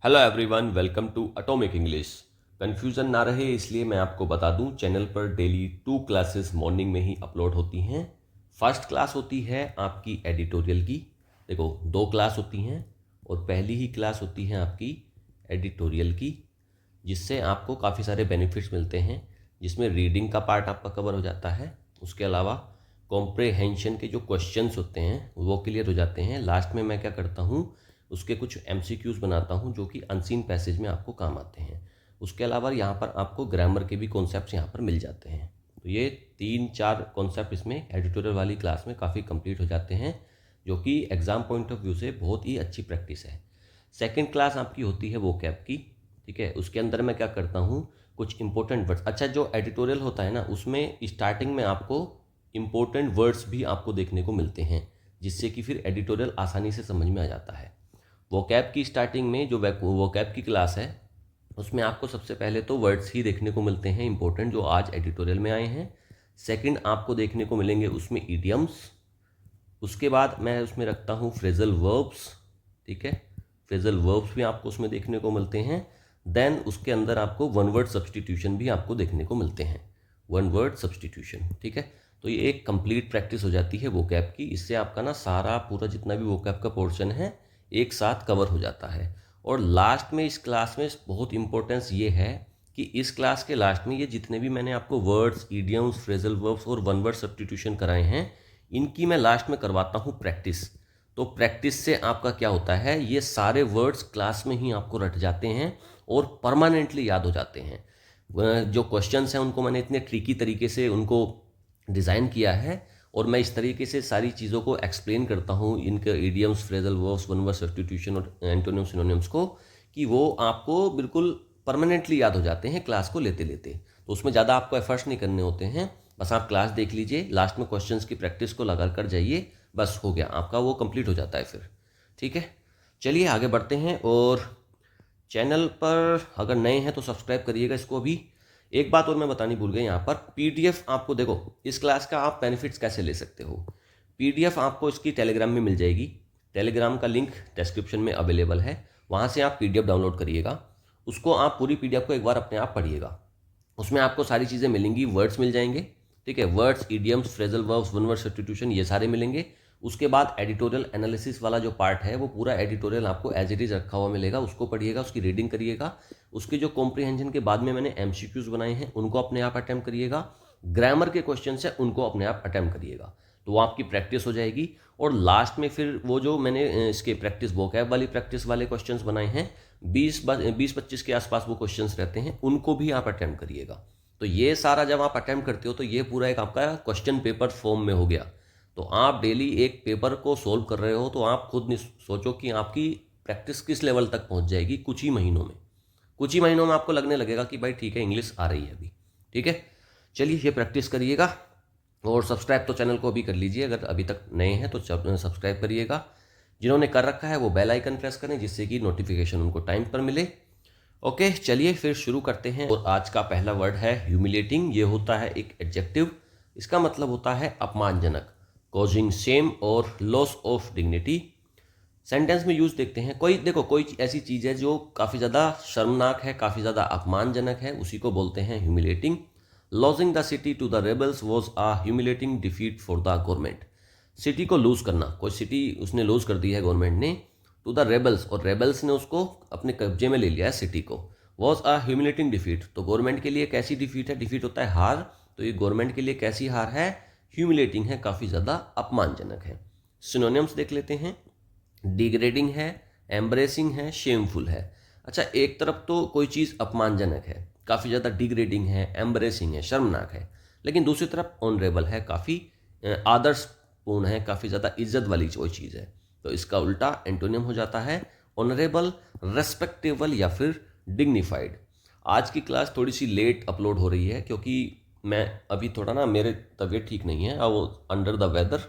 Hello everyone, welcome to atomic English. Confusion ना रहे इसलिए मैं आपको बता दूं, चैनल पर डेली 2 क्लासेस मॉर्निंग में ही अपलोड होती हैं। फर्स्ट क्लास होती है आपकी एडिटोरियल की। देखो, 2 क्लास होती हैं और पहली ही क्लास होती है आपकी एडिटोरियल की, जिससे आपको काफ़ी सारे बेनिफिट्स मिलते हैं, जिसमें रीडिंग का पार्ट आपका कवर हो जाता है। उसके अलावा कॉम्प्रहेंशन के जो क्वेश्चंस होते हैं वो क्लियर हो जाते हैं। लास्ट में मैं क्या करता हूँ, उसके कुछ एमसीक्यूज़ बनाता हूँ जो कि अनसीन पैसेज में आपको काम आते हैं। उसके अलावा यहाँ पर आपको ग्रामर के भी कॉन्सेप्ट्स यहाँ पर मिल जाते हैं। तो ये 3-4 कॉन्सेप्ट इसमें एडिटोरियल वाली क्लास में काफ़ी कंप्लीट हो जाते हैं, जो कि एग्ज़ाम पॉइंट ऑफ व्यू से बहुत ही अच्छी प्रैक्टिस है। सेकेंड क्लास आपकी होती है वोकैब की। ठीक है, उसके अंदर मैं क्या करता हूँ, कुछ इंपॉर्टेंट वर्ड्स। अच्छा, जो एडिटोरियल होता है ना, उसमें स्टार्टिंग में आपको इंपॉर्टेंट वर्ड्स भी आपको देखने को मिलते हैं, जिससे कि फिर एडिटोरियल आसानी से समझ में आ जाता है। वोकैब की स्टार्टिंग में जो वोकैब की क्लास है, उसमें आपको सबसे पहले तो वर्ड्स ही देखने को मिलते हैं इंपॉर्टेंट, जो आज एडिटोरियल में आए हैं। सेकंड, आपको देखने को मिलेंगे उसमें ईडियम्स। उसके बाद मैं उसमें रखता हूँ फ्रेजल वर्ब्स। ठीक है, फ्रेजल वर्ब्स भी आपको उसमें देखने को मिलते हैं। देन उसके अंदर आपको वन वर्ड सब्सटीट्यूशन भी आपको देखने को मिलते हैं। वन वर्ड सब्सटीट्यूशन, ठीक है। तो ये एक कंप्लीट प्रैक्टिस हो जाती है वोकैब की। इससे आपका ना सारा पूरा जितना भी वोकैब का पोर्शन है एक साथ कवर हो जाता है। और लास्ट में इस क्लास में बहुत इंपॉर्टेंस ये है कि इस क्लास के लास्ट में ये जितने भी मैंने आपको वर्ड्स, ईडियम्स, फ्रेजल वर्ब्स और वन वर्ड सब्सटीट्यूशन कराए हैं, इनकी मैं लास्ट में करवाता हूँ प्रैक्टिस। तो प्रैक्टिस से आपका क्या होता है, ये सारे वर्ड्स क्लास में ही आपको रट जाते हैं और परमानेंटली याद हो जाते हैं। जो क्वेश्चंस हैं उनको मैंने इतने ट्रिकी तरीके से उनको डिज़ाइन किया है, और मैं इस तरीके से सारी चीज़ों को एक्सप्लेन करता हूँ, इनके idioms, phrasal verbs, one word substitution और एंटोनिम सिनोनिम्स को, कि वो आपको बिल्कुल परमानेंटली याद हो जाते हैं क्लास को लेते लेते। तो उसमें ज़्यादा आपको एफर्ट्स नहीं करने होते हैं। बस आप क्लास देख लीजिए, लास्ट में क्वेश्चंस की प्रैक्टिस को लगा कर जाइए, बस हो गया आपका, वो कंप्लीट हो जाता है फिर। ठीक है, चलिए आगे बढ़ते हैं। और चैनल पर अगर नए हैं तो सब्सक्राइब करिएगा इसको अभी। एक बात और मैं बतानी भूल गई, यहाँ पर पीडीएफ आपको, देखो इस क्लास का आप बेनिफिट्स कैसे ले सकते हो। पीडीएफ आपको इसकी टेलीग्राम में मिल जाएगी। टेलीग्राम का लिंक डिस्क्रिप्शन में अवेलेबल है, वहाँ से आप पीडीएफ डाउनलोड करिएगा। उसको आप पूरी पीडीएफ को एक बार अपने आप पढ़िएगा। उसमें आपको सारी चीज़ें मिलेंगी, वर्ड्स मिल जाएंगे। ठीक है, words, idioms, phrasal verbs, one word substitution, ये सारे मिलेंगे। उसके बाद एडिटोरियल एनालिसिस वाला जो पार्ट है, वो पूरा एडिटोरियल आपको एज इट इज़ रखा हुआ मिलेगा। उसको पढ़िएगा, उसकी रीडिंग करिएगा। उसके जो कॉम्प्रिहेंशन के बाद में मैंने एमसीक्यूज बनाए हैं, उनको अपने आप अटैम्प्ट करिएगा। ग्रामर के क्वेश्चन है उनको अपने आप अटैम्प्ट करिएगा, तो वो आपकी प्रैक्टिस हो जाएगी। और लास्ट में फिर वो जो मैंने इसके प्रैक्टिस वोकैब वाली प्रैक्टिस वाले क्वेश्चंस बनाए हैं, 20-25 के आसपास वो क्वेश्चंस रहते हैं, उनको भी आप अटैम्प्ट करिएगा। तो ये सारा जब आप अटैम्प्ट करते हो तो ये पूरा एक आपका क्वेश्चन पेपर फॉर्म में हो गया। तो आप डेली एक पेपर को सोल्व कर रहे हो, तो आप खुद नहीं सोचो कि आपकी प्रैक्टिस किस लेवल तक पहुंच जाएगी। कुछ ही महीनों में, कुछ ही महीनों में आपको लगने लगेगा कि भाई ठीक है, इंग्लिश आ रही है अभी। ठीक है, चलिए ये प्रैक्टिस करिएगा। और सब्सक्राइब तो चैनल को अभी कर लीजिए, अगर अभी तक नए हैं तो सब्सक्राइब करिएगा। जिन्होंने कर रखा है वो बेल आइकन प्रेस करें, जिससे कि नोटिफिकेशन उनको टाइम पर मिले। ओके, चलिए फिर शुरू करते हैं। और आज का पहला वर्ड है ह्यूमिलेटिंग। ये होता है एक एडजेक्टिव। इसका मतलब होता है अपमानजनक, कॉजिंग शेम और लॉस ऑफ डिग्निटी। सेंटेंस में यूज देखते हैं। कोई ऐसी चीज़ है जो काफ़ी ज़्यादा शर्मनाक है, काफ़ी ज़्यादा अपमानजनक है, उसी को बोलते हैं humiliating. Losing the city to the rebels was a humiliating defeat for the government. City को लूज करना, कोई सिटी उसने लूज कर दी है गवर्नमेंट ने, टू द रेबल्स, और रेबल्स ने उसको अपने कब्जे में ले लिया है सिटी को। वॉज अ ह्यूमिलेटिंग डिफीट, तो गवर्नमेंट के लिए कैसी डिफीट है, डिफीट होता है हार, तो ये गवर्नमेंट के लिए कैसी हार है, ह्यूमिलेटिंग है, काफ़ी ज़्यादा अपमानजनक है। सिनोनिम्स देख लेते हैं। डिग्रेडिंग है, एम्ब्रेसिंग है, शेमफुल है। अच्छा, एक तरफ तो कोई चीज़ अपमानजनक है, काफ़ी ज़्यादा डिग्रेडिंग है, एम्ब्रेसिंग है, शर्मनाक है, लेकिन दूसरी तरफ ऑनरेबल है, काफ़ी आदर्शपूर्ण है, काफ़ी ज़्यादा इज्जत वाली कोई चीज़ है। तो इसका उल्टा एंटोनियम हो जाता है ऑनरेबल, रेस्पेक्टेबल या फिर डिग्निफाइड। आज की क्लास थोड़ी सी लेट अपलोड हो रही है, क्योंकि मैं अभी थोड़ा ना, मेरे तबीयत ठीक नहीं है, अब अंडर द वेदर,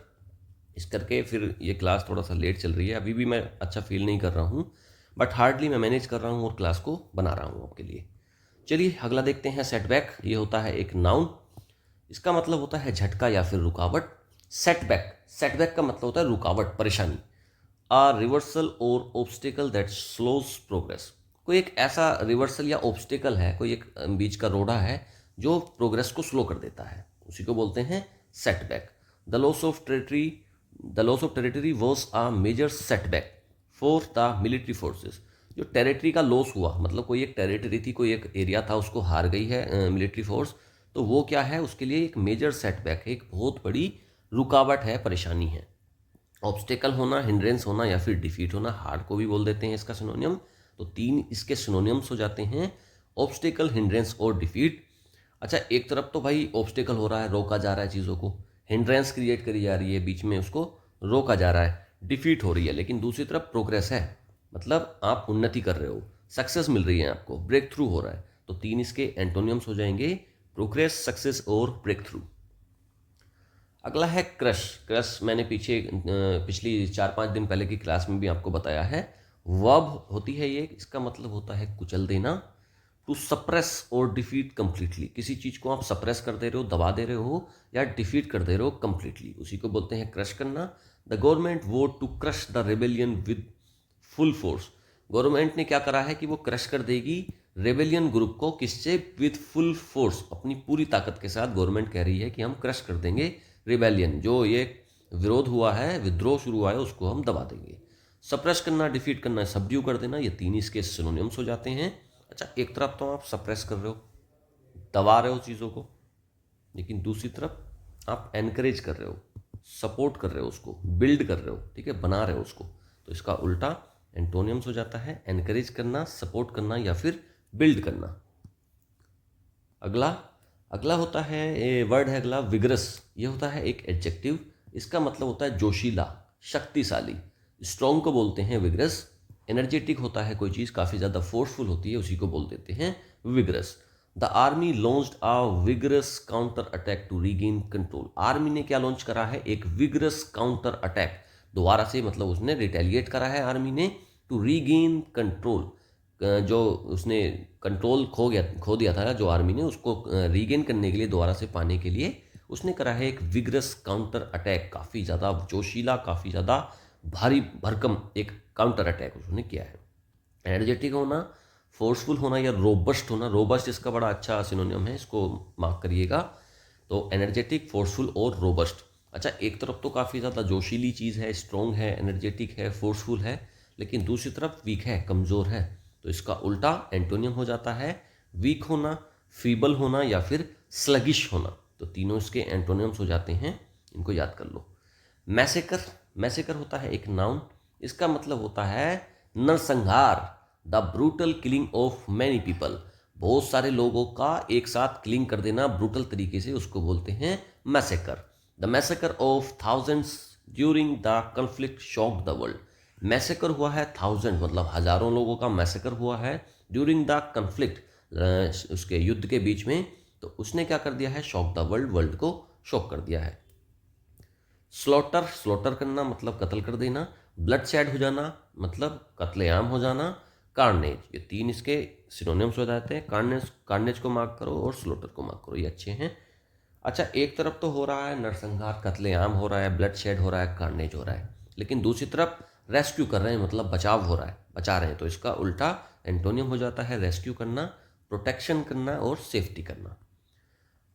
इस करके फिर ये क्लास थोड़ा सा लेट चल रही है। अभी भी मैं अच्छा फील नहीं कर रहा हूँ, बट हार्डली मैं मैनेज कर रहा हूँ और क्लास को बना रहा हूँ आपके लिए। चलिए अगला देखते हैं, सेटबैक। ये होता है एक नाउन। इसका मतलब होता है झटका या फिर रुकावट। सेटबैक, सेटबैक का मतलब होता है रुकावट, परेशानी। आ रिवर्सल और ऑब्स्टिकल दैट स्लोज प्रोग्रेस। कोई एक ऐसा रिवर्सल या ऑब्स्टिकल है, कोई एक बीच का रोड़ा है जो प्रोग्रेस को स्लो कर देता है, उसी को बोलते हैं setback. The loss of territory was a major setback for the military forces. जो टेरिटरी का लॉस हुआ, मतलब कोई एक टेरिटरी थी, कोई एक एरिया था, उसको हार गई है मिलिट्री फोर्स, तो वो क्या है, उसके लिए एक मेजर सेटबैक है, एक बहुत बड़ी रुकावट है, परेशानी है। ऑब्स्टेकल होना, हिंड्रेंस होना या फिर डिफीट होना, हार्ड को भी बोल देते हैं इसका सिनोनियम। तो 3 इसके सिनोनियम्स हो जाते हैं, ऑब्स्टेकल, हिंड्रेंस और डिफीट। अच्छा, एक तरफ तो भाई ऑब्स्टेकल हो रहा है, रोका जा रहा है चीज़ों को, हिंड्रेंस क्रिएट करी जा रही है, बीच में उसको रोका जा रहा है, डिफीट हो रही है, लेकिन दूसरी तरफ प्रोग्रेस है, मतलब आप उन्नति कर रहे हो, सक्सेस मिल रही है आपको, ब्रेक थ्रू हो रहा है। तो 3 इसके एंटोनियम्स हो जाएंगे, प्रोग्रेस, सक्सेस और ब्रेक थ्रू। अगला है क्रश। क्रश मैंने पिछली 4-5 दिन पहले की क्लास में भी आपको बताया है। वर्ब होती है ये, इसका मतलब होता है कुचल देना। टू सप्रेस और डिफीट कंप्लीटली, किसी चीज़ को आप सप्रेस कर दे रहे हो, दबा दे रहे हो, या डिफीट कर दे रहे हो कंप्लीटली, उसी को बोलते हैं क्रश करना। The government vowed to crush the rebellion with full force. Government ने क्या करा है कि वो क्रश कर देगी रेबेलियन ग्रुप को, किससे, विद फुल फोर्स, अपनी पूरी ताकत के साथ गवर्नमेंट कह रही है कि हम क्रश कर देंगे रिबेलियन, जो ये विरोध हुआ है, विद्रोह शुरू हुआ है, उसको हम दबा देंगे। सप्रेस करना, डिफीट करना, सबड्यू कर देना, ये 3 इसके सिनोनिम्स हो जाते हैं। अच्छा, एक तरफ तो आप सप्रेस कर रहे हो, दबा रहे हो चीज़ों को, लेकिन दूसरी तरफ आप एनकरेज कर रहे हो, सपोर्ट कर रहे हो, उसको बिल्ड कर रहे हो, ठीक है, बना रहे हो उसको। तो इसका उल्टा एंटोनियम्स हो जाता है, एनकरेज करना, सपोर्ट करना या फिर बिल्ड करना। अगला होता है, वर्ड है अगला, विग्रस। ये होता है एक एडजेक्टिव, इसका मतलब होता है जोशीला, शक्तिशाली। स्ट्रॉन्ग को बोलते हैं विग्रस। एनर्जेटिक होता है कोई चीज़ काफ़ी ज़्यादा फोर्सफुल होती है, उसी को बोल देते हैं vigorous. The army launched a vigorous counter attack to regain control. Army ने क्या लॉन्च करा है, एक विग्रस काउंटर अटैक, दोबारा से, मतलब उसने रिटेलिएट करा है आर्मी ने, टू रीगेन कंट्रोल। जो उसने कंट्रोल खो दिया था जो आर्मी ने, उसको रीगेन करने के लिए, दोबारा से पाने के लिए, उसने करा है एक विग्रस काउंटर अटैक। काफ़ी ज़्यादा जोशीला, काफ़ी ज़्यादा भारी भरकम एक काउंटर अटैक उसने किया है। एनर्जेटिक होना, फोर्सफुल होना या रोबस्ट होना। रोबस्ट इसका बड़ा अच्छा सिनोनियम है, इसको मार्क करिएगा। तो एनर्जेटिक, फोर्सफुल और रोबस्ट। अच्छा, एक तरफ तो काफ़ी ज़्यादा जोशीली चीज़ है, स्ट्रॉन्ग है, एनर्जेटिक है, फोर्सफुल है, लेकिन दूसरी तरफ वीक है, कमज़ोर है। तो इसका उल्टा एंटोनियम हो जाता है वीक होना, फीबल होना या फिर स्लगिश होना। तो तीनों इसके एंटोनियम्स हो जाते हैं, इनको याद कर लो। मैसेकर। मैसेकर होता है एक नाउन, इसका मतलब होता है नरसंहार, the brutal killing of many people. बहुत सारे लोगों का एक साथ किलिंग कर देना ब्रूटल तरीके से, उसको बोलते हैं massacre. The massacre of thousands during the conflict shocked the world. Massacre हुआ है 1000, मतलब हजारों लोगों का मैसेकर हुआ है ड्यूरिंग द कन्फ्लिक्ट, उसके युद्ध के बीच में। तो उसने क्या कर दिया है, शॉक द वर्ल्ड, वर्ल्ड को शॉक कर दिया है। स्लॉटर, स्लॉटर करना मतलब कत्ल कर देना। ब्लड शेड हो जाना मतलब कत्लेआम हो जाना। कार्नेज, ये 3 इसके सिनोनिम्स हो जाते हैं। कार्नेज को मार्क करो और स्लॉटर को मार्क करो, ये अच्छे हैं। अच्छा, एक तरफ तो हो रहा है नरसंहार, कत्लेआम हो रहा है, ब्लड शेड हो रहा है, कार्नेज हो रहा है, लेकिन दूसरी तरफ रेस्क्यू कर रहे हैं, मतलब बचाव हो रहा है, बचा रहे हैं। तो इसका उल्टा एंटोनियम हो जाता है रेस्क्यू करना, प्रोटेक्शन करना और सेफ्टी करना।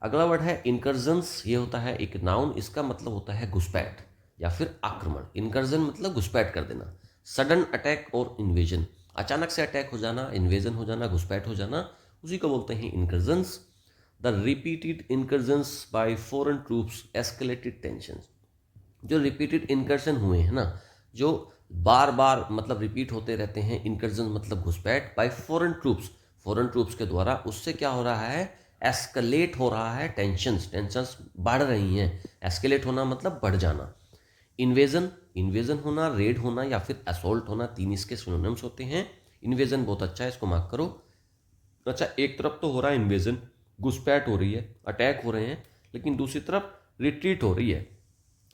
अगला वर्ड है इनकर्जन्स। ये होता है एक नाउन, इसका मतलब होता है घुसपैठ या फिर आक्रमण। इनकर्जन मतलब घुसपैठ कर देना। सडन अटैक और इन्वेजन, अचानक से अटैक हो जाना, इन्वेजन हो जाना, घुसपैठ हो जाना, उसी को बोलते हैं incursions. The repeated incursions by foreign troops escalated tensions. जो रिपीटेड इनकर्जन हुए हैं ना, जो बार बार मतलब रिपीट होते रहते हैं, इनकर्जन मतलब घुसपैठ, bye foreign troops, foreign troops के द्वारा, उससे क्या हो रहा है, एस्केलेट हो रहा है टेंशंस, टेंशंस बढ़ रही हैं। एस्केलेट होना मतलब बढ़ जाना। इन्वेजन, इन्वेजन होना, रेड होना या फिर असोल्ट होना, 3 इसके सिनोनिम्स होते हैं। इन्वेजन बहुत अच्छा है, इसको मार्क करो। अच्छा, एक तरफ तो हो रहा है इन्वेजन, घुसपैठ हो रही है, अटैक हो रहे हैं, लेकिन दूसरी तरफ रिट्रीट हो रही है,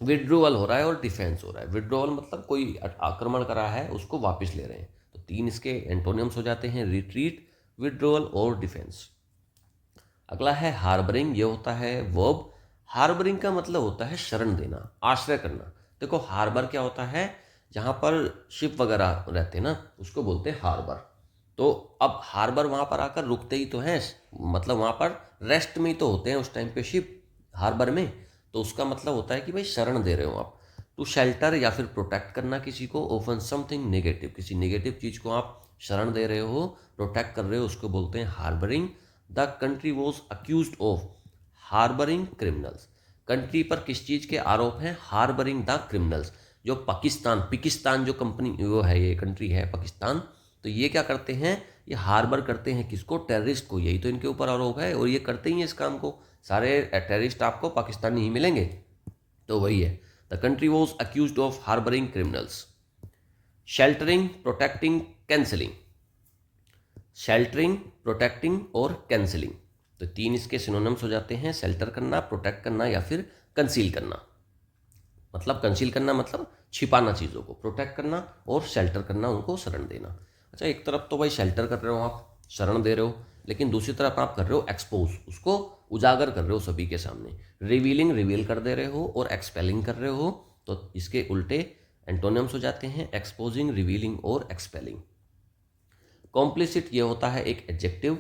विड्रोवल हो रहा है और डिफेंस हो रहा है। विड्रोवल मतलब कोई आक्रमण करा है, उसको वापस ले रहे हैं। तो 3 इसके एंटोनियम्स हो जाते हैं, रिट्रीट, विड्रोवल और डिफेंस। अगला है हार्बरिंग। ये होता है वर्ब। हार्बरिंग का मतलब होता है शरण देना, आश्रय करना। देखो, हार्बर क्या होता है, जहाँ पर शिप वगैरह रहते हैं ना, उसको बोलते हैं हार्बर। तो अब हार्बर वहाँ पर आकर रुकते ही तो हैं, मतलब वहाँ पर रेस्ट में ही तो होते हैं उस टाइम पे शिप हार्बर में। तो उसका मतलब होता है कि भाई शरण दे रहे हो आप। टू शेल्टर या फिर प्रोटेक्ट करना किसी को, ओफन समथिंग नेगेटिव, किसी नेगेटिव चीज़ को आप शरण दे रहे हो, प्रोटेक्ट कर रहे हो, उसको बोलते हैं harbouring. The country was accused of harbouring criminals. Country पर किस चीज़ के आरोप हैं? Harbouring the criminals. जो पाकिस्तान जो कंपनी वो है, ये कंट्री है पाकिस्तान, तो ये क्या करते हैं? ये हार्बर करते हैं किसको? टेररिस्ट को। यही तो इनके ऊपर आरोप है और ये करते ही हैं इस काम को। सारे टेररिस्ट आपको पाकिस्तानी ही मिलेंगे। तो वही है, the country was accused of harbouring criminals. Sheltering, protecting, concealing. Sheltering, protecting और कैंसिलिंग, तो तीन इसके सिनोनिम्स हो जाते हैं। शेल्टर करना, प्रोटेक्ट करना या फिर कंसील करना। मतलब कंसील करना मतलब छिपाना चीज़ों को, प्रोटेक्ट करना और शेल्टर करना, उनको शरण देना। अच्छा, एक तरफ तो भाई शेल्टर कर रहे हो आप, शरण दे रहे हो, लेकिन दूसरी तरफ आप कर रहे हो एक्सपोज, उसको उजागर कर रहे हो सभी के सामने। रिवीलिंग, रिवील कर दे रहे हो, और एक्सपेलिंग कर रहे हो, तो इसके उल्टे एंटोनिम्स हो जाते हैं एक्सपोजिंग, रिवीलिंग और एक्सपेलिंग। कॉम्प्लिसिट ये होता है एक एडजेक्टिव,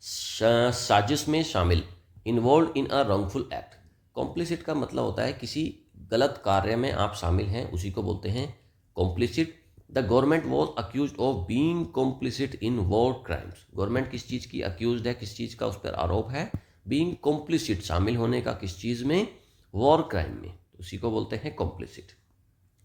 साजिश में शामिल, involve in a wrongful act. Complicit का मतलब होता है किसी गलत कार्य में आप शामिल हैं, उसी को बोलते हैं complicit. The government was accused of being complicit in war crimes. Government किस चीज़ की अक्यूज है, किस चीज़ का उस पर आरोप है? बीइंग कॉम्प्लिसिट, शामिल होने का किस चीज़ में? वॉर क्राइम में, तो उसी को बोलते हैं कॉम्प्लिसिट।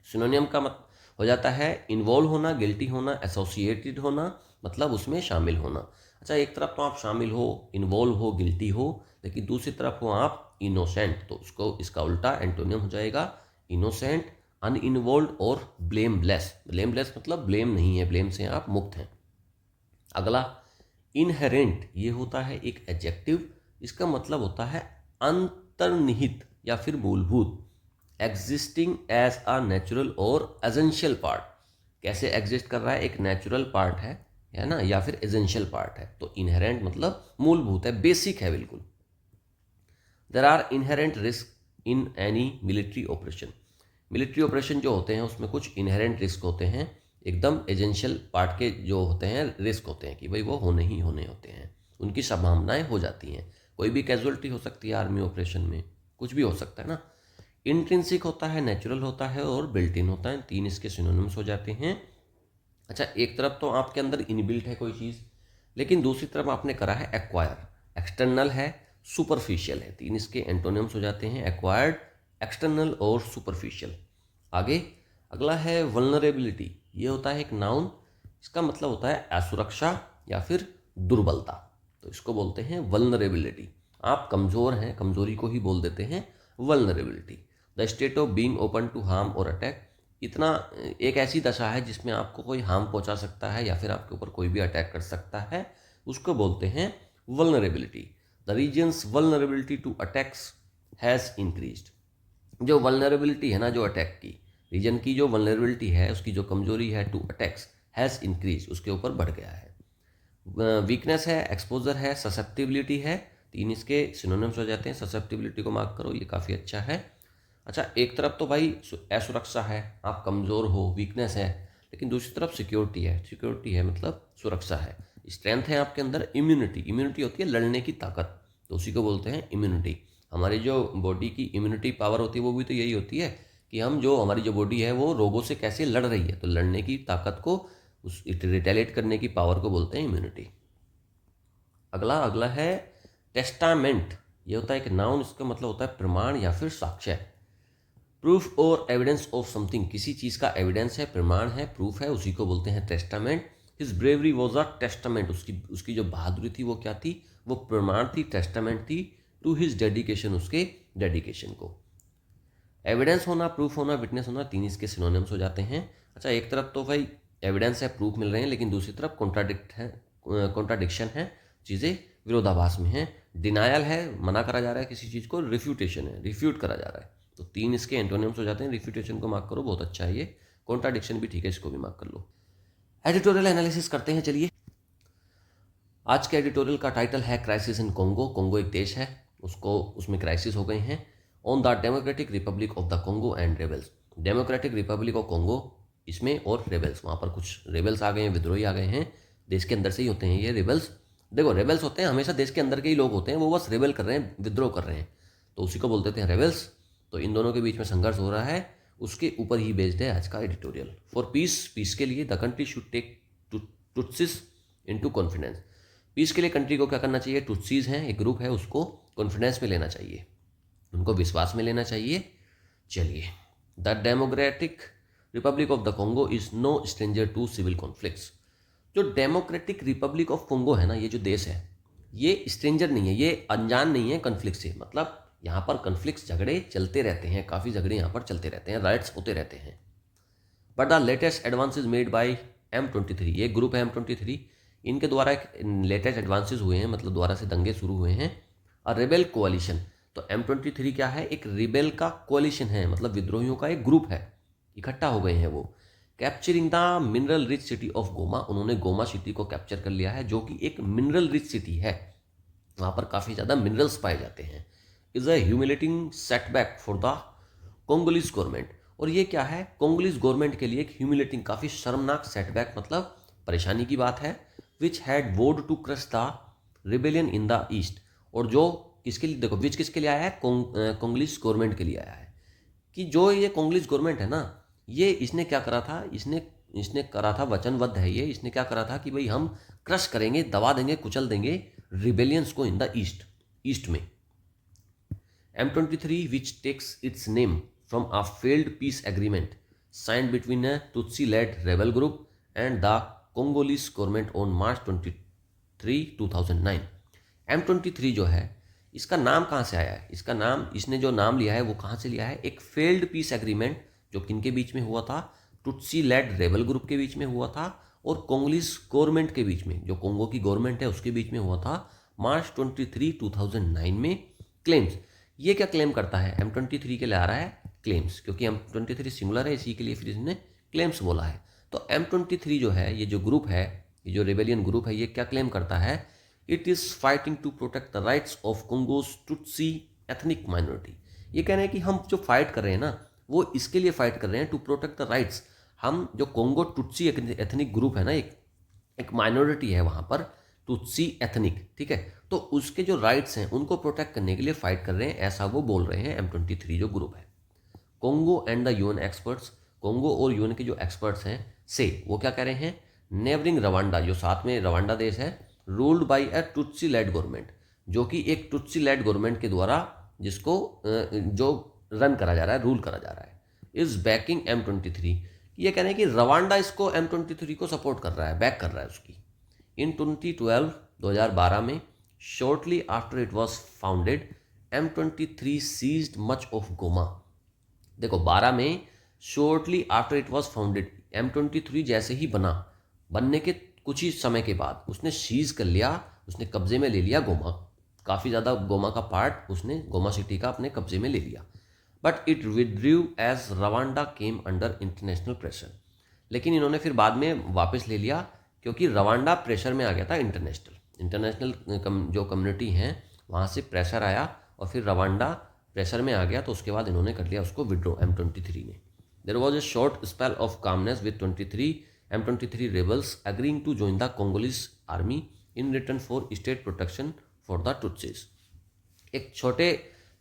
सिनोनियम का मतलब हो जाता है इन्वॉल्व होना, गिल्टी होना, एसोसिएटेड होना, मतलब उसमें शामिल होना। अच्छा, एक तरफ तो आप शामिल हो, इन्वॉल्व हो, गिल्टी हो, लेकिन दूसरी तरफ हो आप इनोसेंट, तो उसको इसका उल्टा एंटोनियम हो जाएगा इनोसेंट, अनइन्वॉल्व और ब्लेमलेस। ब्लेमलेस मतलब ब्लेम नहीं है, ब्लेम से आप मुक्त हैं। अगला इनहेरेंट, ये होता है एक एडजेक्टिव, इसका मतलब होता है अंतर्निहित या फिर मूलभूत, एग्जिस्टिंग एज अ नेचुरल और एजेंशियल पार्ट। कैसे एग्जिस्ट कर रहा है? एक नेचुरल पार्ट है ना, या फिर एजेंशियल पार्ट है। तो इनहेरेंट मतलब मूलभूत है, बेसिक है बिल्कुल। There are inherent risk in any military operation. Military operation जो होते हैं उसमें कुछ इनहेरेंट रिस्क होते हैं, एकदम एजेंशियल पार्ट के जो होते हैं रिस्क होते हैं कि भाई वो होने ही होने होते हैं, उनकी संभावनाएं हो जाती हैं। कोई भी कैजुअलिटी हो सकती है आर्मी ऑपरेशन में, कुछ भी हो सकता है ना। इंट्रिंसिक होता है, नेचुरल होता है और बिल्ट इन होता है, तीन इसके सिनोनिम्स हो जाते हैं। अच्छा, एक तरफ तो आपके अंदर इनबिल्ट है कोई चीज़, लेकिन दूसरी तरफ आपने करा है एक्वायर, एक्सटर्नल है, सुपरफिशियल है, तीन इसके एंटोनिम्स हो जाते हैं एक्वायर्ड, एक्सटर्नल और सुपरफिशियल। आगे अगला है वल्नरेबिलिटी, ये होता है एक नाउन, इसका मतलब होता है असुरक्षा या फिर दुर्बलता, तो इसको बोलते हैं वल्नरेबिलिटी। आप कमज़ोर हैं, कमज़ोरी को ही बोल देते हैं vulnerability. The state of being open to harm और अटैक, इतना एक ऐसी दशा है जिसमें आपको कोई हार्म पहुंचा सकता है या फिर आपके ऊपर कोई भी अटैक कर सकता है, उसको बोलते हैं vulnerability. The regions vulnerability to attacks has increased. जो वल्नरेबिलिटी है ना, जो अटैक की रीजन की जो वल्नरेबिलिटी है, उसकी जो कमजोरी है, टू अटैक्स हैज़ इंक्रीज, उसके ऊपर बढ़ गया है। वीकनेस है, एक्सपोजर है, ससेप्टिबिलिटी है, तीन इसके सिनोनिम्स हो जाते हैं। ससेप्टिबिलिटी को मार्क करो, ये काफ़ी अच्छा है। अच्छा, एक तरफ तो भाई असुरक्षा है, आप कमज़ोर हो, वीकनेस है, लेकिन दूसरी तरफ सिक्योरिटी है, सिक्योरिटी है मतलब सुरक्षा है। स्ट्रेंथ है आपके अंदर, इम्यूनिटी, इम्यूनिटी होती है लड़ने की ताकत, तो उसी को बोलते हैं इम्यूनिटी। हमारी जो बॉडी की इम्यूनिटी पावर होती है वो भी तो यही होती है कि हम जो हमारी जो बॉडी है वो रोगों से कैसे लड़ रही है, तो लड़ने की ताकत को, उस रिटेलिएट करने की पावर को बोलते हैं इम्यूनिटी। अगला है टेस्टामेंट, ये होता है एक नाउन, इसका मतलब होता है प्रमाण या फिर साक्ष्य। प्रूफ और एविडेंस ऑफ समथिंग, किसी चीज़ का एविडेंस है, प्रमाण है, प्रूफ है, उसी को बोलते हैं testament. His bravery was a testament, उसकी जो बहादुरी थी वो क्या थी? वो प्रमाण थी, टेस्टामेंट थी टू हिज डेडिकेशन, उसके डेडिकेशन को। एविडेंस होना, प्रूफ होना, विटनेस होना, तीन इसके सिनोनिम्स हो जाते हैं। अच्छा, एक तरफ तो भाई एविडेंस है, प्रूफ मिल रहे हैं, लेकिन दूसरी तरफ कॉन्ट्राडिक्शन है, चीज़ें विरोधाभास में हैं। डिनायल है, मना करा जा रहा है किसी चीज़ को, रिफ्यूटेशन है, रिफ्यूट करा जा रहा है, तो तीन इसके एंटोनिम्स हो जाते हैं। रिफ्यूटेशन को मार्क करो, बहुत अच्छा है ये। कॉन्ट्राडिक्शन भी ठीक है, इसको भी मार्क कर लो। एडिटोरियल एनालिसिस करते हैं, चलिए। आज के एडिटोरियल का टाइटल है क्राइसिस इन कोंगो। कोंगो एक देश है, उसमें क्राइसिस हो गए हैं। On the Democratic Republic of the Congo and rebels, democratic Republic of Congo इसमें और रेबल्स, वहाँ पर कुछ रेबल्स आ गए हैं, विद्रोही आ गए हैं, देश के अंदर से ही होते हैं ये रेबल्स। देखो रेबल्स होते हैं हमेशा देश के अंदर के ही लोग होते हैं, वो बस रेबल कर रहे हैं, विद्रोह कर रहे हैं, तो उसी को बोलते थे रेबल्स। तो इन दोनों के बीच में संघर्ष हो रहा है, उसके ऊपर ही बेस्ड है आज का एडिटोरियल। फॉर पीस, पीस के लिए the country should take Tutsis into confidence. Peace के लिए कंट्री को क्या करना चाहिए, टुत्सीज हैं एक ग्रुप है, उसको कॉन्फिडेंस में लेना चाहिए, उनको विश्वास में लेना चाहिए। चलिए, the Democratic Republic of the Congo is no stranger to civil conflicts. जो डेमोक्रेटिक रिपब्लिक ऑफ कोंगो है ना, ये जो देश है, ये स्ट्रेंजर नहीं है, ये अनजान नहीं है कन्फ्लिक्ट से। मतलब यहाँ पर कन्फ्लिक्ट, झगड़े चलते रहते हैं, काफ़ी झगड़े यहाँ पर चलते रहते हैं, राइट्स होते रहते हैं। But the latest advances made by M23, ये ग्रुप है M23, इनके द्वारा एक लेटेस्ट एडवांसेज हुए हैं, मतलब द्वारा से दंगे शुरू हुए हैं। और रेबेल कोalition, तो M23 क्या है, एक रिबेल का कोalition है, मतलब विद्रोहियों का एक ग्रुप है, इकट्ठा हो गए हैं वो। Capturing the mineral rich city of Goma, उन्होंने गोमा सिटी को कैप्चर कर लिया है, जो कि एक मिनरल रिच सिटी है, वहाँ पर काफ़ी ज़्यादा मिनरल्स पाए जाते हैं। Is a humiliating setback for the Congolese government, और ये क्या है, कोंगोलीज गवर्नमेंट के लिए एक ह्यूमिलेटिंग, काफ़ी शर्मनाक सेटबैक, मतलब परेशानी की बात है। Which had vowed to crush the rebellion in the east, और जो किसके लिए, देखो विच किसके लिए आया है, कोंगोलीज गवर्नमेंट के लिए आया है, कि जो ये कोंगोलीज गवर्नमेंट है ना, ये इसने क्या करा था, इसने करा था, वचनबद्ध है ये, इसने क्या करा था कि भाई हम क्रश करेंगे, दबा देंगे, कुचल देंगे रिबेलियंस को इन द ईस्ट में। M23 which takes its name from a failed peace agreement signed between a Tutsi-led rebel group and the Congolese government on March 23, 2009। M23 जो है, इसका नाम कहाँ से आया है, इसका नाम, इसने जो नाम लिया है वो कहाँ से लिया है, एक फेल्ड पीस एग्रीमेंट जो किनके बीच में हुआ था, टुत्सी लेड रेबल ग्रुप के बीच में हुआ था, और कोंगोलीज गवर्नमेंट के बीच में, जो कोंगो की गवर्नमेंट है उसके बीच में हुआ था, मार्च 23, 2009 में। क्लेम्स, ये क्या क्लेम करता है, M23 के लिए आ रहा है क्लेम्स, क्योंकि M23 सिंगुलर है, इसी के लिए फिर इसने क्लेम्स बोला है। तो M23 जो है, ये जो ग्रुप है, ये जो रेबेलियन ग्रुप है, ये क्या क्लेम करता है, it is fighting to protect the rights of Congo's Tutsi ethnic minority. ये कह रहे हैं कि हम जो फाइट कर रहे हैं ना, वो इसके लिए फाइट कर रहे हैं, टू प्रोटेक्ट द राइट्स। हम जो कोंगो टुत्सी एथनिक ग्रुप है ना, एक माइनॉरिटी है वहाँ पर, टुत्सी एथनिक, ठीक है, तो उसके जो राइट्स हैं उनको प्रोटेक्ट करने के लिए फाइट कर रहे हैं, ऐसा वो बोल रहे हैं M23 जो ग्रुप है। Congo and the UN experts, Congo और UN के जो एक्सपर्ट्स हैं से वो क्या कह रहे हैं, नेबरिंग रवांडा, जो साथ में रवांडा देश है, ruled by a Tutsi led government, जो कि एक टुत्सी लेड गवर्नमेंट के द्वारा जिसको जो रन करा जा रहा है, रूल करा जा रहा है, इज बैकिंग M23। ये कह रहे हैं कि रवांडा इसको M23 को सपोर्ट कर रहा है, बैक कर रहा है उसकी। इन 2012 में, shortly after it was founded, M23 seized much of Goma. देखो 12 में, shortly after it was founded, M23 जैसे ही बनने के कुछ ही समय के बाद उसने सीज कर लिया, उसने कब्जे में ले लिया गोमा, काफ़ी ज़्यादा गोमा का पार्ट उसने, गोमा सिटी का अपने कब्जे में ले लिया। But it withdrew as Rwanda came under international pressure, लेकिन इन्होंने फिर बाद में वापस ले लिया, क्योंकि रवांडा प्रेशर में आ गया था, इंटरनेशनल जो कम्युनिटी हैं वहाँ से प्रेशर आया, और फिर रवांडा प्रेशर में आ गया, तो उसके बाद इन्होंने कर लिया उसको विड्रॉ M23 ने। There was a short spell of calmness with M23 rebels agreeing to join the Congolese army in return for state protection for the Tutsis. एक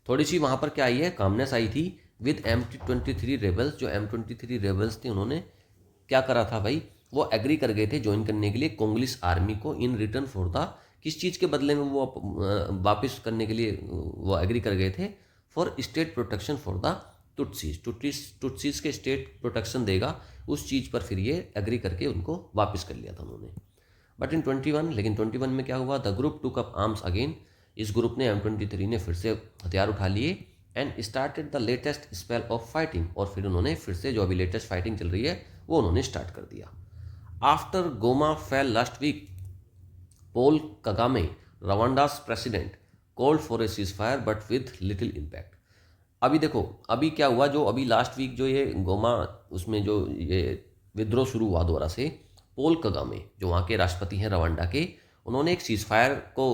थोड़ी सी वहाँ पर क्या आई है, कामनेस आई थी विद M23 रेबल्स, जो M23 रेबल्स थे उन्होंने क्या करा था भाई, वो एग्री कर गए थे ज्वाइन करने के लिए कोंगोलीज आर्मी को, इन रिटर्न फॉर द, किस चीज़ के बदले में वो वापस करने के लिए वो एग्री कर गए थे, for state protection for the Tutsis के स्टेट प्रोटेक्शन देगा उस चीज़ पर, फिर ये एग्री करके उनको वापस कर लिया था उन्होंने। बट इन 21, लेकिन 21 में क्या हुआ, the group took up arms again, इस ग्रुप ने M23 ने फिर से हथियार उठा लिए, and started the latest spell of fighting, और फिर उन्होंने फिर से जो अभी लेटेस्ट फाइटिंग चल रही है वो उन्होंने स्टार्ट कर दिया। After Goma fell last week, Paul Kagame, Rwanda's president, called for a ceasefire but with little impact. अभी देखो, अभी क्या हुआ, जो अभी लास्ट वीक जो ये गोमा, उसमें जो ये विद्रोह शुरू हुआ दोबारा से, पोल कगामे जो वहाँ के राष्ट्रपति हैं रवांडा के, उन्होंने एक सीज फायर को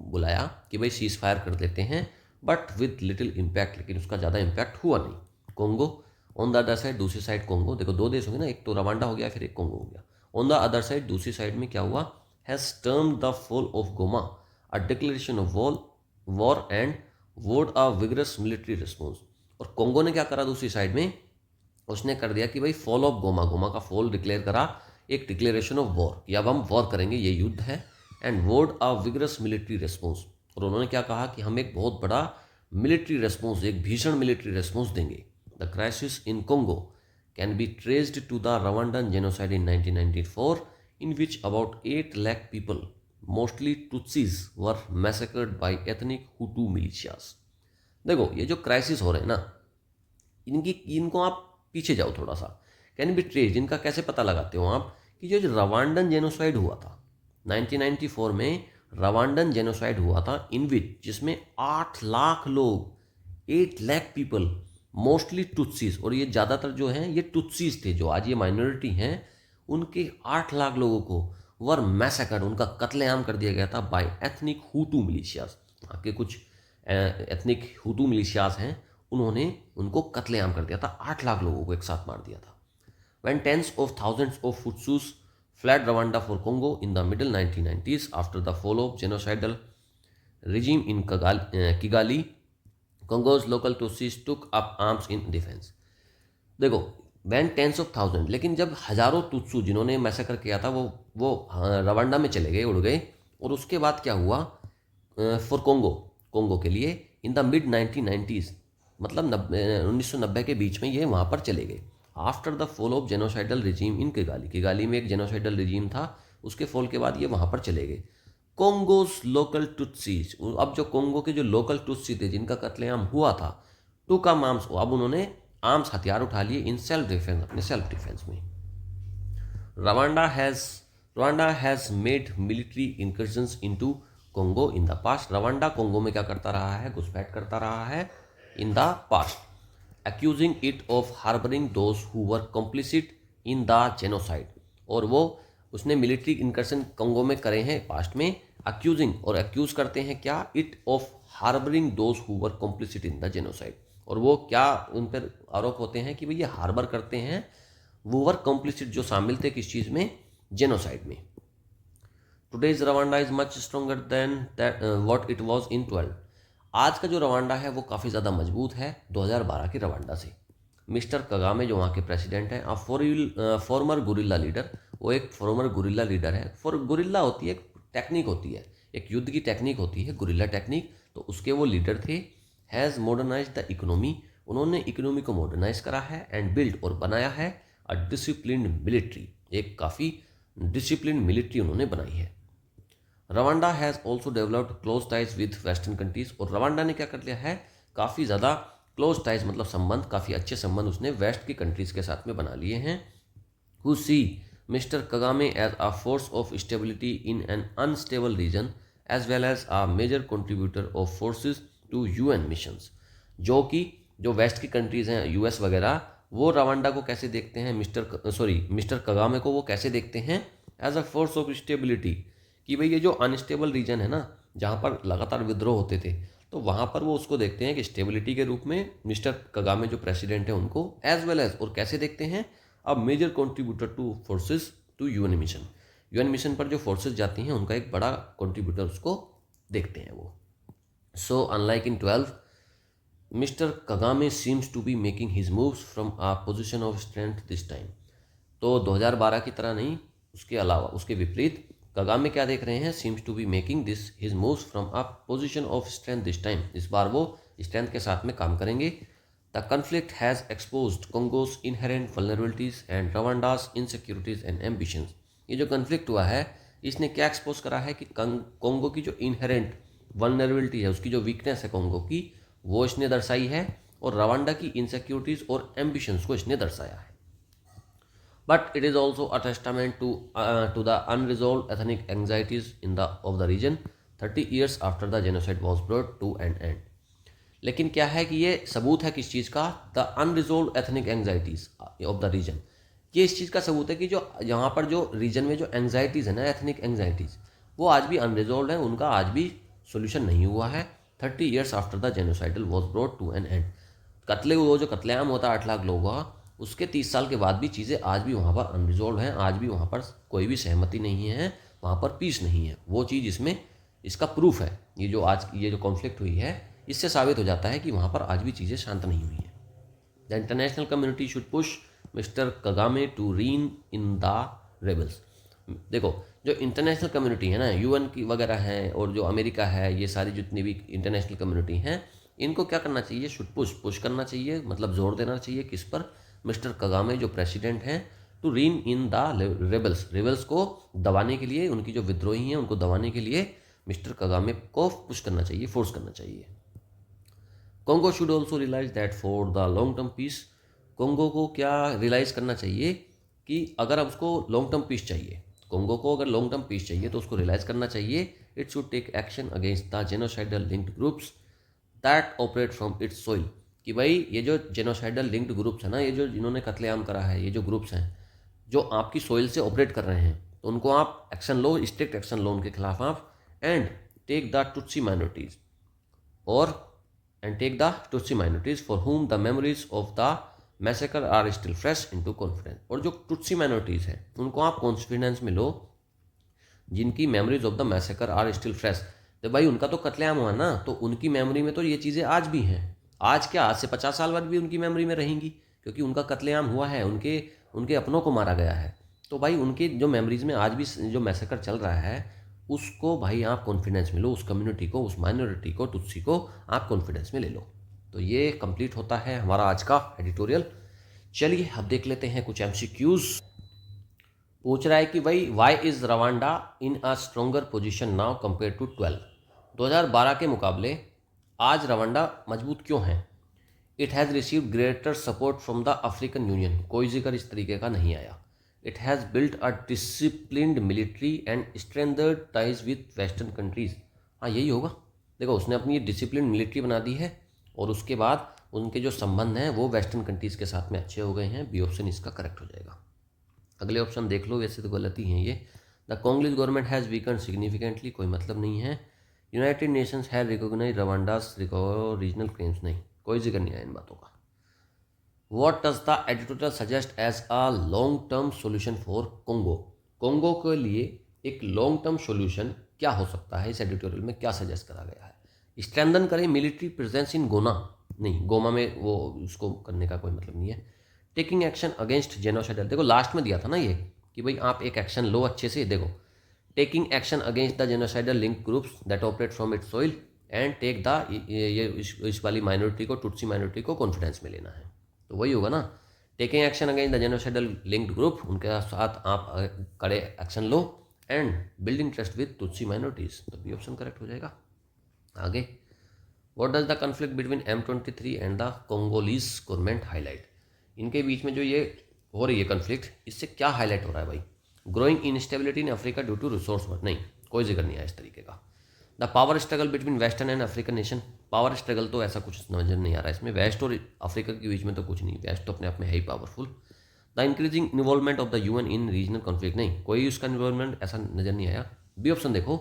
बुलाया कि भाई सीज फायर कर देते हैं, बट विद लिटिल इम्पैक्ट, लेकिन उसका ज़्यादा इम्पैक्ट हुआ नहीं। Congo on the other side, दूसरी साइड कोंगो, देखो दो देश हो गए ना, एक तो रवांडा हो गया फिर एक कोंगो हो गया। ऑन द अदर साइड, दूसरी साइड में क्या हुआ, has termed the fall of Goma a declaration of war and वोड अ विगरस मिलिट्री रिस्पॉन्स। और कोंगो ने क्या करा दूसरी साइड में, उसने कर दिया कि भाई फॉल ऑफ गोमा, गोमा का फॉल डिक्लेयर करा, एक डिक्लेरेशन ऑफ वॉर कि अब हम वॉर करेंगे, ये युद्ध है। एंड वोड अ विगरस मिलिट्री रिस्पॉन्स, और उन्होंने क्या कहा कि हम एक बहुत बड़ा मिलिट्री रेस्पॉन्स, एक भीषण मिलिट्री रेस्पॉन्स देंगे। The crisis in Congo can be traced to the Rwandan genocide in 1994 in which about 8 lakh people, mostly Tutsis, were massacred by ethnic Hutu militias। देखो ये जो क्राइसिस हो रहे हैं ना, इनको आप पीछे जाओ थोड़ा सा। कैन बी ट्रेस्ड, इनका कैसे पता लगाते हो आप, कि जो रवांडन जेनोसाइड हुआ था 1994 में, रवांडन जेनोसाइड हुआ था इन विच, जिसमें 8 लाख लोग, 8 लाख पीपल, मोस्टली टुत्सीज, और ये ज़्यादातर जो हैं ये टुत्सीज थे, जो आज ये माइनॉरिटी हैं, उनके 8 लाख लोगों को वर मैसेकर्ड, उनका कत्लेआम कर दिया गया था बाय एथनिक हुटू मिलिशियाज। वहाँ के कुछ एथनिक हुटू मिलिशियाज हैं, उन्होंने उनको कत्लेआम कर दिया था, 8 लाख लोगों को एक साथ मार दिया था। When tens of thousands of Hutsus fled Rwanda for Congo in the middle 1990s after the fall of genocidal regime in Kigali, Congo's local Tutsis took up arms in defense। देखो वैन टेंस ऑफ थाउजेंड, लेकिन जब हजारों तुत्सु जिन्होंने massacre किया था वो Rwanda में चले गए, उड़ गए, और उसके बाद क्या हुआ फॉर कोंगो के लिए इन द मिड 1990s, मतलब 1990 के बीच में ये वहाँ पर चले गए। After the fall of genocidal regime in Kigali में एक जेनोसाइडल रिजीम था, उसके फॉल के बाद ये वहाँ पर चले गए। कोंगोस लोकल टुत्सीज, अब जो कोंगो के जो लोकल टुत्सी थे जिनका कत्लेआम हुआ था, टू कम आर्म्स, अब उन्होंने आर्म्स हथियार उठा लिए इन सेल्फ डिफेंस, अपने सेल्फ डिफेंस में। Rwanda has made military इंकर्जन्स into Congo in the past. Rwanda Congo में क्या करता रहा है, घुसपैठ करता रहा है in the past, accusing it of harboring those who were complicit in the genocide। और वो उसने मिलिट्री इनकर्शन कोंगो में करे हैं पास्ट में, accusing, और accuse करते हैं क्या, it of harboring those who were complicit in the genocide। और वो क्या उन पर आरोप होते हैं कि भाई ये हार्बर करते हैं, वो वर कॉम्प्लिसिट, जो शामिल थे किस चीज़ में, जेनोसाइड में। Today's Rwanda is much stronger then what it was in 12। आज का जो रवांडा है वो काफ़ी ज़्यादा मजबूत है 2012 की रवांडा से। मिस्टर कगामे जो वहाँ के प्रेसिडेंट हैं, फॉर्मर गुरिल्ला लीडर, वो एक फॉर्मर गुरिल्ला लीडर है। फॉर गुरिल्ला होती है एक टेक्निक होती है, एक युद्ध की टेक्निक होती है गुरिल्ला टेक्निक, तो उसके वो लीडर थे। हैज़ मॉडर्नाइज द इकोनॉमी, उन्होंने इकोनॉमी को मॉडर्नाइज करा है, एंड बिल्ड, और बनाया है अ डिसिप्लिन्ड मिलिट्री, एक काफ़ी डिसिप्लिन मिलिट्री उन्होंने बनाई है। Rwanda has also developed close ties with western countries, और रवांडा ने क्या कर लिया है, काफ़ी ज़्यादा क्लोज टाइज मतलब संबंध, काफ़ी अच्छे संबंध उसने वेस्ट की कंट्रीज़ के साथ में बना लिए हैं। Who see mister Kagame as a force of stability in an unstable region as well as a major contributor of forces to UN missions. जो वेस्ट की कंट्रीज़ हैं, यूएस वगैरह, वो रवांडा को कैसे देखते हैं, मिस्टर कगामे को वो कैसे देखते हैं, as a force of stability, कि भाई ये जो अनस्टेबल रीजन है ना, जहाँ पर लगातार विद्रोह होते थे, तो वहाँ पर वो उसको देखते हैं कि स्टेबिलिटी के रूप में मिस्टर कगामे जो प्रेसिडेंट है उनको, एज वेल एज, और कैसे देखते हैं, अब major contributor to forces to UN mission, UN mission पर जो फोर्सेस जाती हैं उनका एक बड़ा कंट्रीब्यूटर उसको देखते हैं वो। So unlike in 12, mister Kagame seems to be making his moves from a position of strength this time. तो 2012 की तरह नहीं, उसके अलावा, उसके विपरीत कगामे क्या देख रहे हैं, seems to be making this his moves from a position of strength this time, इस बार वो स्ट्रेंथ के साथ में काम करेंगे। The conflict has exposed Congo's inherent vulnerabilities and Rwanda's insecurities and ambitions. ये जो कन्फ्लिक्ट हुआ है, इसने क्या एक्सपोज करा है कि कोंगो की जो इनहेरेंट वल्नरेबिलिटी है, उसकी जो वीकनेस है कोंगो की, वो इसने दर्शाई है, और रवांडा की इनसिक्योरिटीज और एम्बिशंस को इसने दर्शाया है। But it is also a testament to the unresolved ethnic anxieties of the region 30 years after the genocide was brought to an end। लेकिन क्या है कि ये सबूत है किस चीज़ का, the unresolved ethnic anxieties of the region. ये इस चीज़ का सबूत है कि जो यहाँ पर जो रीजन में जो एंग्जाइटीज़ है ना, एथनिक एंग्जाइटीज़, वो आज भी अनरिजोल्व है, उनका आज भी सोल्यूशन नहीं हुआ है। 30 years after the genocidal was brought to an end. वो जो कत्लेआम होता है 8 लाख लोगों का, उसके 30 साल के बाद भी चीज़ें आज भी वहाँ पर अनरिजोल्व हैं, आज भी वहाँ पर कोई भी सहमति नहीं है, वहाँ पर पीस नहीं है। वो चीज़ इसमें इसका प्रूफ है। ये जो कॉन्फ्लिक्ट हुई है, इससे साबित हो जाता है कि वहाँ पर आज भी चीज़ें शांत नहीं हुई हैं। The international community should push mister Kagame to rein in the rebels. देखो, जो इंटरनेशनल कम्युनिटी है ना, यूएन की वगैरह हैं और जो अमेरिका है, ये सारी जितनी भी इंटरनेशनल कम्युनिटी हैं, इनको क्या करना चाहिए? शुड पुश करना चाहिए, मतलब जोर देना चाहिए किस पर? मिस्टर कगामे जो प्रेसिडेंट हैं, to rein in the rebels को दबाने के लिए, उनकी जो विद्रोही हैं उनको दबाने के लिए मिस्टर कगामे को पुश करना चाहिए, फोर्स करना चाहिए। Congo should also realise that for the long term peace, Congo को क्या रियलाइज करना चाहिए कि अगर अब उसको लॉन्ग टर्म पीस चाहिए, कोंगो को अगर लॉन्ग टर्म पीस चाहिए तो उसको रियलाइज करना चाहिए it should take action against the genocidal linked groups that operate from its soil. कि भाई ये जो जेनोसाइडल लिंक्ड ग्रुप्स है ना, ये जो जिन्होंने कत्लेआम करा है, ये जो ग्रुप्स हैं जो आपकी सोइल से ऑपरेट कर रहे हैं, तो उनको आप एक्शन लो, स्ट्रिक्ट एक्शन लो उनके खिलाफ आप, and take the Tutsi minorities for whom the memories of the massacre are still fresh into confidence। और जो टुत्सी माइनॉरिटीज हैं उनको आप कॉन्फिडेंस में लो, जिनकी memories of the massacre are still fresh. तो भाई उनका तो कत्लेआम हुआ ना, तो उनकी मेमोरी में तो ये चीज़ें आज भी हैं। आज क्या, आज से 50 साल बाद भी उनकी मेमोरी में रहेंगी, क्योंकि उनका कत्लेआम हुआ है, उनके अपनों को मारा गया है। तो भाई उनके जो मेमोरीज में आज भी जो मैसेकर चल रहा है, उसको भाई आप कॉन्फिडेंस में लो, उस कम्युनिटी को, उस माइनॉरिटी को, टुत्सी को आप कॉन्फिडेंस में ले लो। तो ये कंप्लीट होता है हमारा आज का एडिटोरियल। चलिए अब देख लेते हैं कुछ एमसीक्यूज। पूछ रहा है कि भाई why is Rwanda in a stronger position now compared to 2012 के मुकाबले आज रवांडा मजबूत क्यों है? It has received greater support from the African Union, कोई जिक्र इस तरीके का नहीं आया। It has built a disciplined military and strengthened ties with western countries. हाँ यही होगा। देखो उसने अपनी डिसिप्लिन मिलिट्री बना दी है और उसके बाद उनके जो संबंध हैं वो वेस्टर्न कंट्रीज़ के साथ में अच्छे हो गए हैं। बी ऑप्शन इसका करेक्ट हो जाएगा। अगले ऑप्शन देख लो, वैसे तो गलत ही हैं ये। The Congolese government has weaken significantly, कोई मतलब नहीं है। United Nations have recognize Rwanda's regional claims, नहीं, कोई जिक्र नहीं है इन बातों का। What does the editorial suggest as a long-term solution for Congo? Congo के लिए एक लॉन्ग टर्म सॉल्यूशन क्या हो सकता है? इस एडिटोरियल में क्या सजेस्ट करा गया है? स्ट्रेंथन करें मिलिट्री प्रेजेंस इन गोना, नहीं, गोमा में वो उसको करने का कोई मतलब नहीं है। टेकिंग एक्शन अगेंस्ट जेनोसाइडल, देखो लास्ट में दिया था ना ये कि भाई आप एक एक्शन लो अच्छे से। देखो taking action against the genocidal link groups that operate from its soil and take the, ये इस वाली माइनॉरिटी को, टुत्सी माइनॉरिटी को कॉन्फिडेंस में लेना है, तो वही होगा ना। Taking action against the genocidal linked group, उनके साथ आप कड़े एक्शन लो, and building trust with Tutsi minorities, तो बी ऑप्शन करेक्ट हो जाएगा। आगे, what does the conflict between M23 and the Congolese government highlight? इनके बीच में जो ये हो रही है कन्फ्लिक्ट, इससे क्या हाईलाइट हो रहा है भाई? Growing instability in Africa due to resource, नहीं, कोई जिक्र नहीं है इस तरीके का। The power struggle between western and African nation, power struggle तो ऐसा कुछ नजर नहीं आ रहा है इसमें। वेस्ट और अफ्रीका के बीच में तो कुछ नहीं, वेस्ट तो अपने आप में है ही powerful. The increasing involvement of the UN in regional conflict, नहीं, कोई उसका इन्वॉल्वमेंट ऐसा नजर नहीं आया। बी ऑप्शन देखो,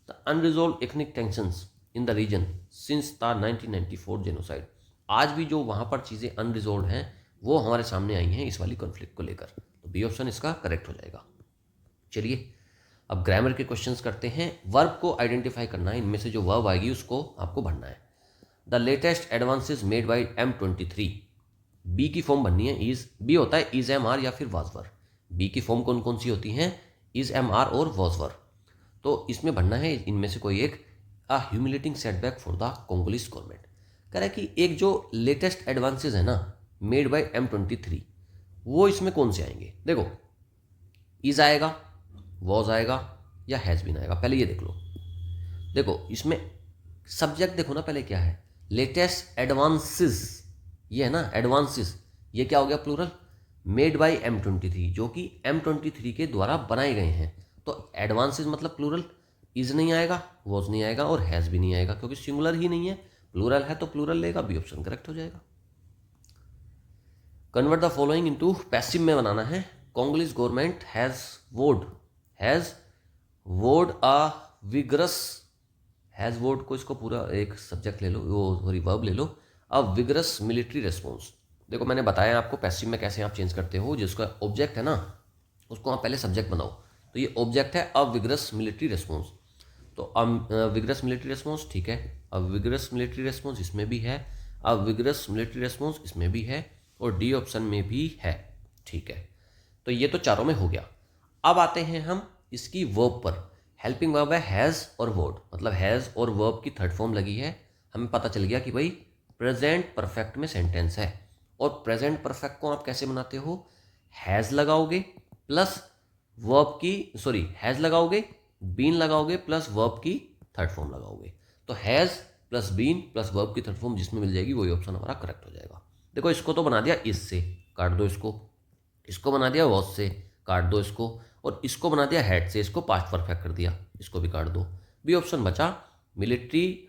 the unresolved ethnic tensions in the region since the 1994 genocide, आज भी जो वहाँ पर चीज़ें अनरिजोल्व हैं वो हमारे सामने आई हैं इस वाली कॉन्फ्लिक्ट को लेकर, तो बी ऑप्शन इसका करेक्ट हो जाएगा। चलिए अब ग्रामर के क्वेश्चंस करते हैं। वर्ब को आइडेंटिफाई करना है, इनमें से जो वर्ब आएगी उसको आपको भरना है। The latest advances made by M23, be की फॉर्म बननी है इज, बी होता है इज एम आर या फिर वाज वर। बी की फॉर्म कौन कौन सी होती हैं? इज एम आर और वाज वर। तो इसमें बनना है इनमें से कोई एक। A humiliating setback for the Congolese government, कह रहा है कि एक जो लेटेस्ट एडवांसेस है ना मेड बाय M23, वो इसमें कौन से आएंगे? देखो इज आएगा, वॉज आएगा या हैज़ बीन आएगा, पहले ये देख लो। देखो इसमें सब्जेक्ट देखो ना पहले क्या है, लेटेस्ट एडवांसेस, ये है ना एडवांसेस, ये क्या हो गया प्लूरल, मेड बाय M23, जो कि M23 के द्वारा बनाए गए हैं। तो एडवांसेस मतलब प्लूरल, इज नहीं आएगा, वॉज नहीं आएगा और हैज़ भी नहीं आएगा, क्योंकि सिंगुलर ही नहीं है, प्लूरल है तो प्लूरल लेगा, बी ऑप्शन करेक्ट हो जाएगा। Convert the following into passive में बनाना है। कोंगोलीज गवर्नमेंट हैज़ वोड अ विगरस, हैज़ वोड को इसको पूरा एक सब्जेक्ट ले लो, वो सॉरी वर्ब ले लो, अ विगरस मिलिट्री रिस्पॉन्स। देखो मैंने बताया आपको पैसिव में कैसे आप चेंज करते हो, जिसका ऑब्जेक्ट है ना उसको आप पहले सब्जेक्ट बनाओ, तो ये ऑब्जेक्ट है अ विग्रस मिलिट्री रेस्पॉन्स। तो विग्रस मिलिट्री रेस्पॉन्स, ठीक है, अ विग्रस मिलिट्री रेस्पॉन्स इसमें भी है, अ विग्रस मिलिट्री रेस्पॉन्स इसमें भी है, और डी ऑप्शन में भी है, ठीक है। तो ये तो चारों में हो गया। अब आते हैं हम इसकी वर्ब पर। हेल्पिंग वर्ब है हैज़ और वोड, मतलब हैज़ और वर्ब की थर्ड फॉर्म लगी है। हमें पता चल गया कि भाई प्रेजेंट परफेक्ट में सेंटेंस है। और प्रेजेंट परफेक्ट को आप कैसे बनाते हो, हैज़ लगाओगे प्लस वर्ब की, सॉरी, हैज़ लगाओगे, बीन लगाओगे प्लस वर्ब की थर्ड फॉर्म लगाओगे। तो has plus been plus verb की थर्ड फॉर्म जिसमें मिल जाएगी वही ऑप्शन हमारा करेक्ट हो जाएगा। देखो इसको तो बना दिया इससे, काट दो इसको, इसको बना दिया वॉज से, काट दो इसको, और इसको बना दिया हैड से, इसको पास्ट परफेक्ट कर दिया, इसको भी काट दो। बी ऑप्शन बचा मिलिट्री,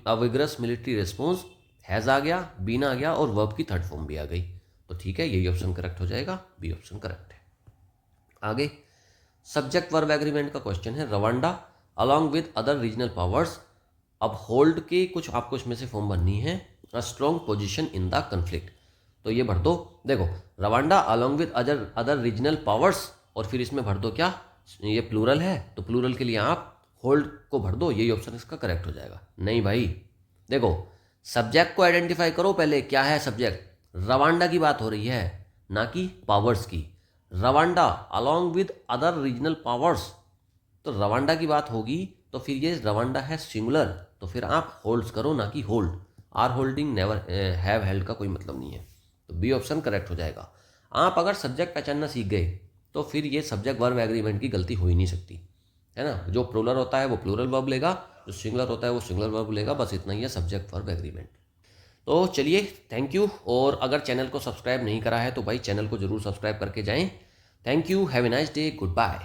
अविग्रस मिलिट्री रेस्पॉन्स, हैज़ आ गया, बीन आ गया और वर्ब की थर्ड फॉर्म भी आ गई। तो ठीक है, यही ऑप्शन करेक्ट हो जाएगा, बी ऑप्शन करेक्ट है। आगे सब्जेक्ट वर्ब एग्रीमेंट का क्वेश्चन है। Rwanda along with other regional powers, अब होल्ड के कुछ आपको इसमें से फॉर्म बननी है। A strong position in the conflict, तो ये भर दो। देखो Rwanda along with other regional powers, और फिर इसमें भर दो क्या, ये प्लूरल है तो प्लूरल के लिए आप होल्ड को भर दो, यही ऑप्शन इसका करेक्ट हो जाएगा। नहीं भाई, देखो सब्जेक्ट को आइडेंटिफाई करो पहले, क्या है सब्जेक्ट, रवांडा की बात हो रही है ना कि पावर्स की। Rwanda along with other regional powers, तो रवांडा की बात होगी तो फिर ये रवांडा है सिंगुलर, तो फिर आप होल्ड्स करो ना कि hold. Are holding, never have held का कोई मतलब नहीं है, तो बी ऑप्शन करेक्ट हो जाएगा। आप अगर सब्जेक्ट पहचानना सीख गए तो फिर ये सब्जेक्ट वर्ब एग्रीमेंट की गलती हो ही नहीं सकती, है ना। जो प्लूरल होता है वो प्लूरल वर्ब लेगा, जो सिंगुलर होता है वो सिंगुलर वर्ब लेगा, बस इतना ही है सब्जेक्ट वर्ब एग्रीमेंट। तो चलिए, थैंक यू। और अगर चैनल को सब्सक्राइब नहीं करा है तो भाई चैनल को जरूर सब्सक्राइब करके जाएं। Thank you, have a nice day, good bye.